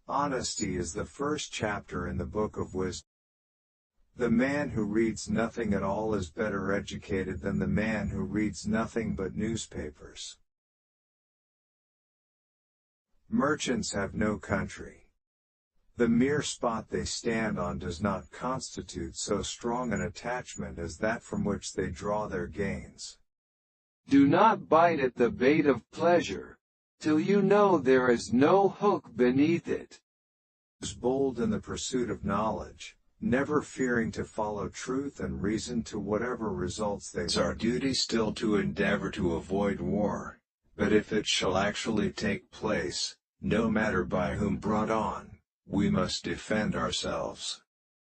Honesty is the first chapter in the book of wisdom. The man who reads nothing at all is better educated than the man who reads nothing but newspapers. Merchants have no country. The mere spot they stand on does not constitute so strong an attachment as that from which they draw their gains. Do not bite at the bait of pleasure, till you know there is no hook beneath it. Is bold in the pursuit of knowledge, never fearing to follow truth and reason to whatever results they. It's our duty still to endeavor to avoid war, but if it shall actually take place, no matter by whom brought on, we must defend ourselves.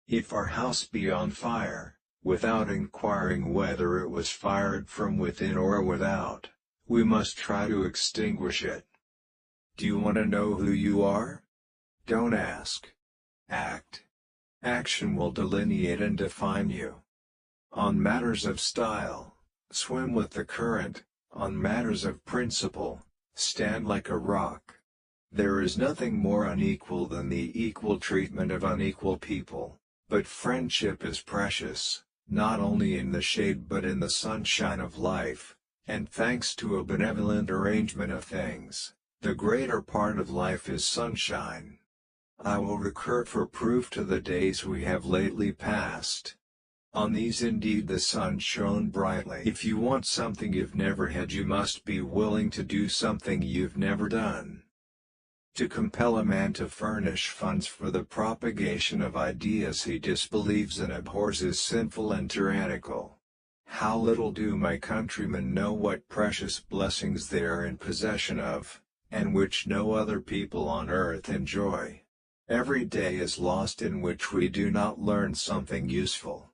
If our house be on fire, without inquiring whether it was fired from within or without, we must try to extinguish it. Do you want to know who you are? Don't ask. Act. Action will delineate and define you. On matters of style, swim with the current. On matters of principle, stand like a rock. There is nothing more unequal than the equal treatment of unequal people, but friendship is precious, not only in the shade but in the sunshine of life, and thanks to a benevolent arrangement of things, the greater part of life is sunshine. I will recur for proof to the days we have lately passed. On these indeed the sun shone brightly. If you want something you've never had, you must be willing to do something you've never done. To compel a man to furnish funds for the propagation of ideas he disbelieves and abhors is sinful and tyrannical. How little do my countrymen know what precious blessings they are in possession of, and which no other people on earth enjoy. Every day is lost in which we do not learn something useful.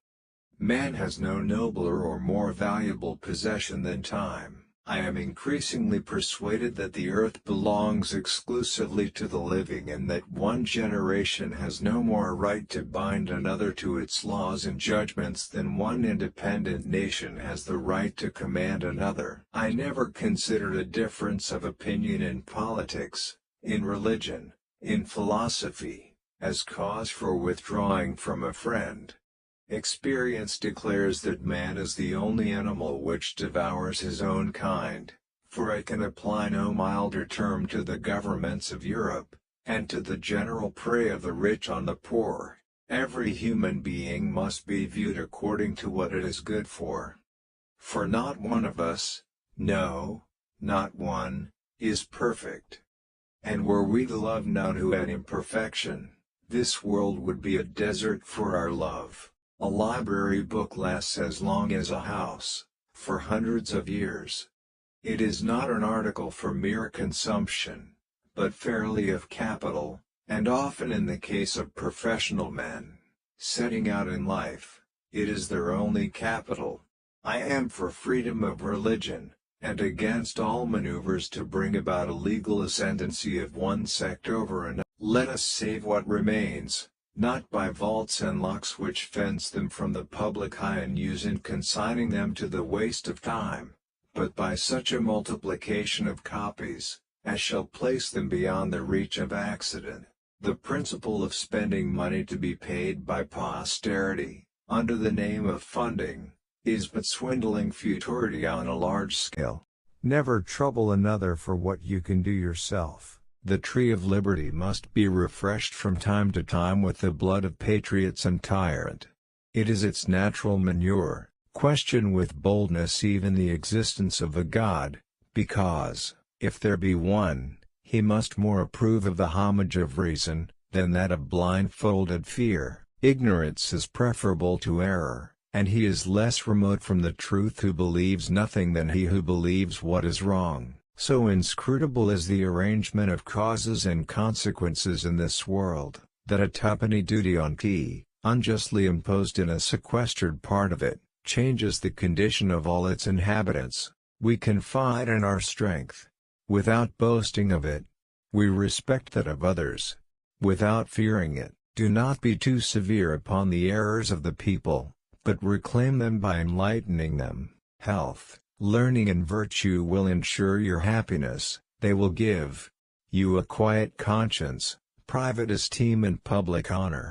Man has no nobler or more valuable possession than time. I am increasingly persuaded that the earth belongs exclusively to the living and that one generation has no more right to bind another to its laws and judgments than one independent nation has the right to command another. I never considered a difference of opinion in politics, in religion, in philosophy, as cause for withdrawing from a friend. Experience declares that man is the only animal which devours his own kind, for I can apply no milder term to the governments of Europe, and to the general prey of the rich on the poor. Every human being must be viewed according to what it is good for. For not one of us, no, not one, is perfect. And were we to love none who had imperfection, this world would be a desert for our love. A library book lasts as long as a house, for hundreds of years. It is not an article for mere consumption, but fairly of capital, and often in the case of professional men, setting out in life, it is their only capital. I am for freedom of religion, and against all maneuvers to bring about a legal ascendancy of one sect over another. Let us save what remains, not by vaults and locks which fence them from the public eye and use in consigning them to the waste of time, but by such a multiplication of copies, as shall place them beyond the reach of accident. The principle of spending money to be paid by posterity, under the name of funding, is but swindling futurity on a large scale. Never trouble another for what you can do yourself. The tree of liberty must be refreshed from time to time with the blood of patriots and tyrant. It is its natural manure. Question with boldness even the existence of a God, because, if there be one, he must more approve of the homage of reason, than that of blindfolded fear. Ignorance is preferable to error, and he is less remote from the truth who believes nothing than he who believes what is wrong. So inscrutable is the arrangement of causes and consequences in this world, that a twopenny duty on tea, unjustly imposed in a sequestered part of it, changes the condition of all its inhabitants. We confide in our strength, without boasting of it. We respect that of others, without fearing it. Do not be too severe upon the errors of the people, but reclaim them by enlightening them. Health, learning and virtue will ensure your happiness. They will give you a quiet conscience, private esteem and public honor.